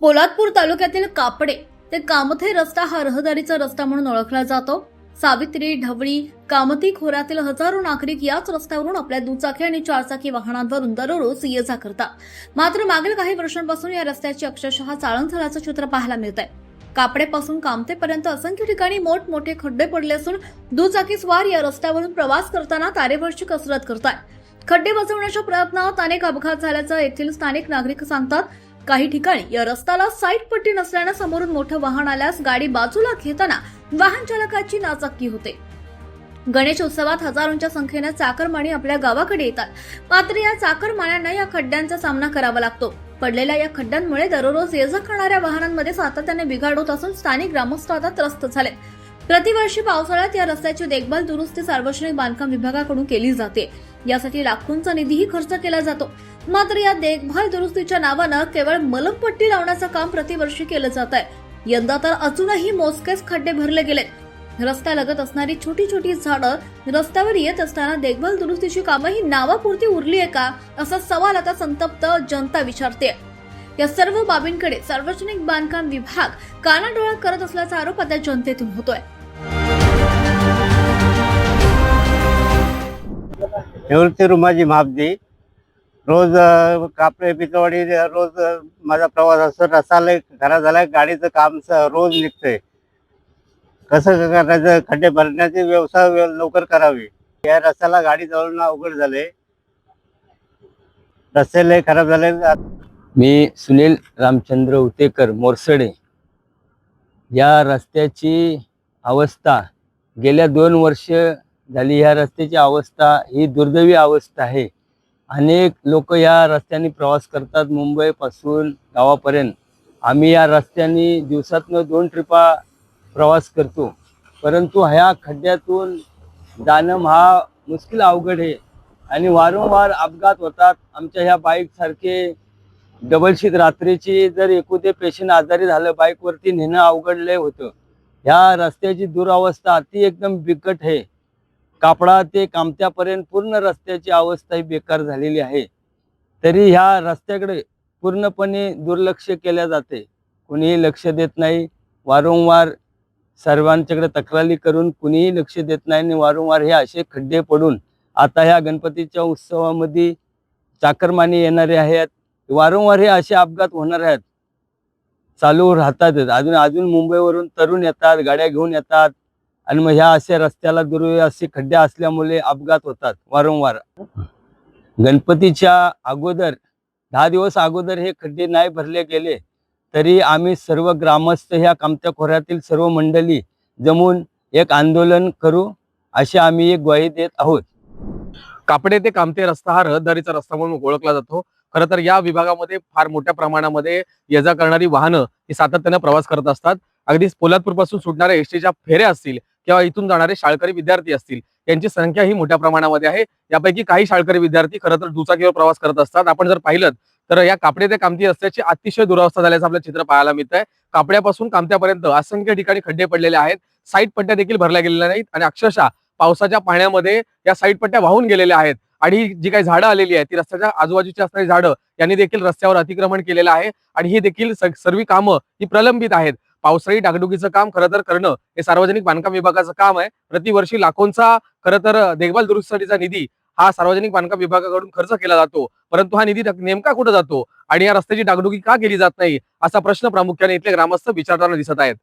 पोलादपूर तालुक्यातील कापडे ते कामथे रस्ता हा रहदारीचा रस्ता म्हणून ओळखला जातो। सावित्री, ढवळी, कामती खोऱ्यातील हजारो नागरिक याच रस्त्यावरून आपल्या दुचाकी आणि चारचाकी वाहनांवरून दररोज ये-जा करतात। मात्र मागील काही वर्षांपासून या रस्त्याची अक्षरशः चाळण झाल्याचं चित्र पाहायला मिळतंय। कापडेपासून कामतेपर्यंत असंख्य ठिकाणी मोठमोठे खड्डे पडले असून दुचाकी स्वार या रस्त्यावरून प्रवास करताना तारेवरची कसरत करतात। खड्डे बसवण्याच्या प्रयत्नात अनेक अपघात झाल्याचं येथील स्थानिक नागरिक सांगतात। काही ठिकाणी या रस्त्याला साईड पट्टी नसल्याने समोरून मोठं वाहन आल्यास गाडी बाजूला घेताना वाहन चालकाची नाचक्की होते। गणेश उत्सवात हजारोंच्या संख्येने चाकरमानी आपल्या गावाकडे येतात, मात्र या चाकरमान्यांना या खड्ड्यांचा सामना करावा लागतो। पडलेल्या या खड्ड्यांमुळे दररोज ये-जा करणाऱ्या वाहनांमध्ये सातत्याने बिघाड होत असून स्थानिक ग्रामस्थ आता त्रस्त झाले। प्रतिवर्षी पावसाळ्यात या रस्त्याची देखभाल दुरुस्ती सार्वजनिक बांधकाम विभागाकडून केली जाते। यासाठी लाखोंचा निधीही खर्च केला जातो, मात्र या देखभाल दुरुस्तीच्या नावानं केवळ मलमपट्टी लावण्याचं काम प्रतिवर्षी केलं जात आहे। यंदा तर अजूनही मोजकेच खड्डे भरले गेले। रस्त्यालगत असणारी छोटी छोटी झाडं रस्त्यावर येत असताना देखभाल दुरुस्तीची कामं ही नावापुरती उरली आहे का, असा सवाल आता संतप्त जनता विचारते। या सर्व बाबींकडे सार्वजनिक बांधकाम विभाग कानाडोळा करत असल्याचा आरोप आता जनतेतून होतोय। निवृत्ती रुमाजी महाबदी रोज कापडे पिकवाडी रोज माझा प्रवास असतो। रस्ता लय खराब झालाय, गाडीचं काम रोज निघतंय। कसं करायचं, खड्डे भरण्याची व्यवस्था लवकर करावी। या रस्त्याला गाडी चालवणं अवघड झाले, रस्ते लय खराब झाले। मी सुनील रामचंद्र उतेकर मोरसडे। या रस्त्याची अवस्था गेल्या 2 वर्ष झाली, या रस्त्याची अवस्था ही दुर्दैवी अवस्था आहे। अनेक लोक या रस्त्याने प्रवास करतात, मुंबईपासून गावापर्यंत। आम्ही या रस्त्याने दिवसातनं 2 ट्रिपा प्रवास करतो, परंतु ह्या खड्ड्यातून जाणं हा मुश्किल अवघड आहे आणि वारंवार अपघात होतात। आमच्या ह्या बाईक सारखे डबल शीट रात्रीची जर एखादे पेशंट आजारी झालं, बाईकवरती नेणं अवघड लय होतं। ह्या रस्त्याची दुरावस्था अति एकदम बिकट आहे। कापडा ते कामत्यापर्यंत पूर्ण रस्त्याची अवस्था ही बेकार झालेली आहे। तरी ह्या रस्त्याकडे पूर्णपणे दुर्लक्ष केले जाते, कोणीही लक्ष देत नाही। वारंवार सर्वांच्याकडे तक्रारी करून कुणीही लक्ष देत नाही आणि वारंवार हे असे खड्डे पडून आता ह्या गणपतीच्या उत्सवामध्ये चाकरमानी येणारे आहेत, वारंवार हे असे अपघात होणार आहेत, चालू राहतातच। अजून मुंबईवरून तरुण येतात, गाड्या घेऊन येतात आणि मग ह्या अशा रस्त्याला असे खड्डे असल्यामुळे अपघात होतात वारंवार। गणपतीच्या अगोदर 10 दिवस अगोदर हे खड्डे नाही भरले गेले तरी आम्ही सर्व ग्रामस्थ ह्या कामत्या खोऱ्यातील सर्व मंडळी जमून एक आंदोलन करू अशी आम्ही एक ग्वाही देत आहोत। कापडे ते कामते रस्ता हा रहदारीचा रस्ता म्हणून ओळखला जातो। खरं तर या विभागामध्ये फार मोठ्या प्रमाणामध्ये ये-जा करणारी वाहनं ही सातत्याने प्रवास करत असतात। अगदी पोलादपूर पासून सुटणाऱ्या एसटीच्या फेऱ्या असतील किंवा इथून जाणारे शाळकरी विद्यार्थी असतील, यांची संख्या ही मोठ्या प्रमाणामध्ये आहे। यापैकी काही शाळकरी विद्यार्थी खरं तर दुचाकीवर प्रवास करत असतात। आपण जर पाहिलं तर या कापडे ते कामती रस्त्याची अतिशय दुरावस्था झाल्याचं आपलं चित्र पाहायला मिळतंय। कापड्यापासून कामत्यापर्यंत असंख्य ठिकाणी खड्डे पडलेले आहेत, साईड पट्ट्या देखील भरल्या गेलेल्या नाहीत आणि अक्षरशः पावसाच्या पाण्यामध्ये या साईड पट्ट्या वाहून गेलेल्या आहेत आणि जी काही झाडं आलेली आहेत ती रस्त्याच्या आजूबाजूची असणारी झाडं यांनी देखील रस्त्यावर अतिक्रमण केलेलं आहे आणि ही देखील सर्व कामं ही प्रलंबित आहेत। पावसाळी डागडुगीचं काम खरं तर करणं हे सार्वजनिक बांधकाम विभागाचं काम आहे। प्रतिवर्षी लाखोंचा खरं तर देखभाल दुरुस्तीसाठीचा निधी हा सार्वजनिक बांधकाम विभागाकडून खर्च केला जातो, परंतु हा निधी नेमका कुठे जातो आणि या रस्त्याची डागडुगी का केली जात नाही असा प्रश्न प्रामुख्याने इथले ग्रामस्थ विचारताना दिसत आहेत।